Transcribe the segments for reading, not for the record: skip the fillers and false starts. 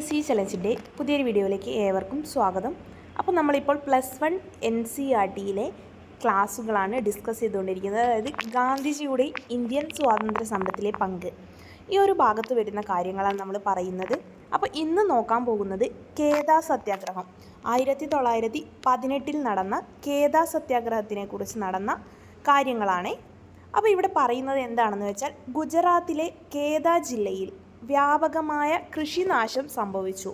C ചലഞ്ചിൻ്റെ പുതിയൊരു വീഡിയോയിലേക്ക് ഏവർക്കും സ്വാഗതം. അപ്പോൾ നമ്മളിപ്പോൾ +1 NCERTയിലെ ക്ലാസ്സുകളാണ് ഡിസ്കസ് ചെയ്തുകൊണ്ടിരിക്കുന്നത്. അതായത് ഗാന്ധിജിയുടെ ഇന്ത്യൻ സ്വാതന്ത്ര്യ സമരത്തിലെ പങ്ക്, ഈ ഒരു ഭാഗത്ത് വരുന്ന കാര്യങ്ങളാണ് നമ്മൾ പറയുന്നത്. അപ്പോൾ ഇന്ന് നോക്കാൻ പോകുന്നത് കേദാ സത്യാഗ്രഹം, 1918 നടന്ന കേദാ സത്യാഗ്രഹത്തിനെ കുറിച്ച് നടന്ന കാര്യങ്ങളാണ്. അപ്പോൾ ഇവിടെ പറയുന്നത് എന്താണെന്ന് വെച്ചാൽ, ഗുജറാത്തിലെ കേദാ ജില്ലയിൽ വ്യാപകമായ കൃഷിനാശം സംഭവിച്ചു.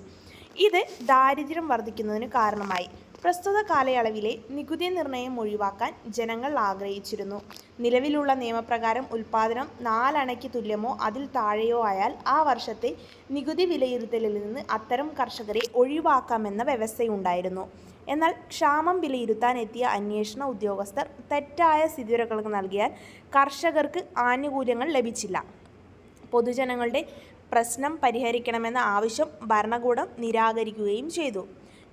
ഇത് ദാരിദ്ര്യം വർദ്ധിക്കുന്നതിന് കാരണമായി. പ്രസ്തുത കാലയളവിലെ നികുതി നിർണയം ഒഴിവാക്കാൻ ജനങ്ങൾ ആഗ്രഹിച്ചിരുന്നു. നിലവിലുള്ള നിയമപ്രകാരം ഉൽപ്പാദനം 4 അണയ്ക്ക് തുല്യമോ അതിൽ താഴെയോ ആയാൽ ആ വർഷത്തെ നികുതി വിലയിരുത്തലിൽ നിന്ന് അത്തരം കർഷകരെ ഒഴിവാക്കാമെന്ന വ്യവസ്ഥയുണ്ടായിരുന്നു. എന്നാൽ ക്ഷാമം വിലയിരുത്താൻ എത്തിയ അന്വേഷണ ഉദ്യോഗസ്ഥർ തെറ്റായ സ്ഥിതിവിവരങ്ങൾ നൽകിയാൽ കർഷകർക്ക് ആനുകൂല്യങ്ങൾ ലഭിച്ചില്ല. പൊതുജനങ്ങളുടെ പ്രശ്നം പരിഹരിക്കണമെന്ന ആവശ്യം ഭരണകൂടം നിരാകരിക്കുകയും ചെയ്തു.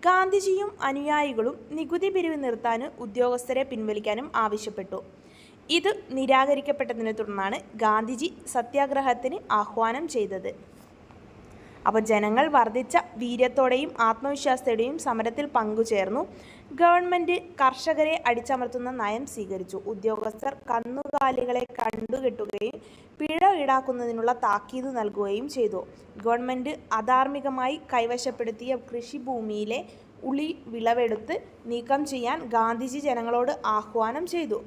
ഗാന്ധിജിയും അനുയായികളും നികുതി പിരിവ് നിർത്താനും ഉദ്യോഗസ്ഥരെ പിൻവലിക്കാനും ആവശ്യപ്പെട്ടു. ഇത് നിരാകരിക്കപ്പെട്ടതിനെ തുടർന്നാണ് ഗാന്ധിജി സത്യാഗ്രഹത്തിന് ആഹ്വാനം ചെയ്തത്. അപ്പോൾ ജനങ്ങൾ വർദ്ധിച്ച വീര്യത്തോടെയും ആത്മവിശ്വാസത്തോടെയും സമരത്തിൽ പങ്കുചേർന്നു. ഗവൺമെൻറ് കർഷകരെ അടിച്ചമർത്തുന്ന നയം സ്വീകരിച്ചു. ഉദ്യോഗസ്ഥർ കന്നുകാലികളെ കണ്ടുകെട്ടുകയും പിഴ ഈടാക്കുന്നതിനുള്ള താക്കീത് നൽകുകയും ചെയ്തു. ഗവൺമെൻറ് അധാർമികമായി കൈവശപ്പെടുത്തിയ കൃഷിഭൂമിയിലെ ഉളി വിളവെടുത്ത് നീക്കം ചെയ്യാൻ ഗാന്ധിജി ജനങ്ങളോട് ആഹ്വാനം ചെയ്തു.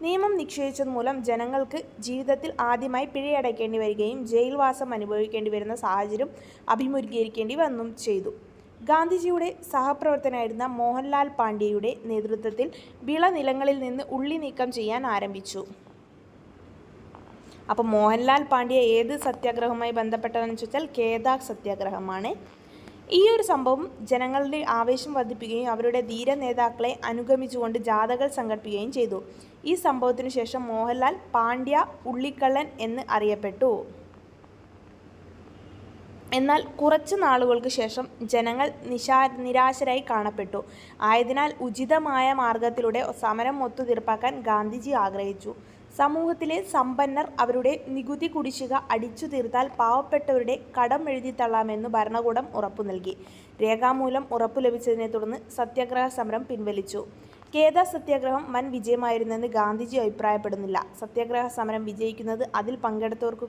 നിയമം നിഷേധിച്ചത് മൂലം ജനങ്ങൾക്ക് ജീവിതത്തിൽ ആദ്യമായി പിഴയടയ്ക്കേണ്ടി വരികയും ജയിൽവാസം അനുഭവിക്കേണ്ടി വരുന്ന സാഹചര്യം അഭിമുഖീകരിക്കേണ്ടി വന്നും ചെയ്തു. ഗാന്ധിജിയുടെ സഹപ്രവർത്തകനായിരുന്ന മോഹൻലാൽ പാണ്ഡ്യയുടെ നേതൃത്വത്തിൽ വിളനിലങ്ങളിൽ നിന്ന് ഉള്ളി നീക്കം ചെയ്യാൻ ആരംഭിച്ചു. അപ്പോൾ മോഹൻലാൽ പാണ്ഡ്യ ഏത് സത്യാഗ്രഹവുമായി ബന്ധപ്പെട്ടതെന്ന് ചോദിച്ചാൽ കേദാ സത്യാഗ്രഹമാണ്. ഈ ഒരു സംഭവം ജനങ്ങളുടെ ആവേശം വർദ്ധിപ്പിക്കുകയും അവരുടെ ധീര നേതാക്കളെ അനുഗമിച്ചുകൊണ്ട് ജാഥകൾ സംഘടിപ്പിക്കുകയും ചെയ്തു. ഈ സംഭവത്തിനു ശേഷം മോഹൻലാൽ പാണ്ഡ്യ ഉള്ളിക്കള്ളൻ എന്ന് അറിയപ്പെട്ടു. എന്നാൽ കുറച്ച് നാളുകൾക്ക് ശേഷം ജനങ്ങൾ നിരാശരായി കാണപ്പെട്ടു. ആയതിനാൽ ഉചിതമായ മാർഗത്തിലൂടെ സമരം ഒത്തുതീർപ്പാക്കാൻ ഗാന്ധിജി ആഗ്രഹിച്ചു. സമൂഹത്തിലെ സമ്പന്നർ അവരുടെ നികുതി കുടിശ്ശിക അടിച്ചു തീർത്താൽ പാവപ്പെട്ടവരുടെ കടം എഴുതിത്തള്ളാമെന്ന് ഭരണകൂടം ഉറപ്പു നൽകി. രേഖാമൂലം ഉറപ്പു ലഭിച്ചതിനെ തുടർന്ന് സത്യാഗ്രഹ സമരം പിൻവലിച്ചു. കേദാ സത്യാഗ്രഹം വൻ വിജയമായിരുന്നെന്ന് ഗാന്ധിജി അഭിപ്രായപ്പെടുന്നില്ല. സത്യാഗ്രഹ സമരം വിജയിക്കുന്നത് അതിൽ പങ്കെടുത്തവർക്ക്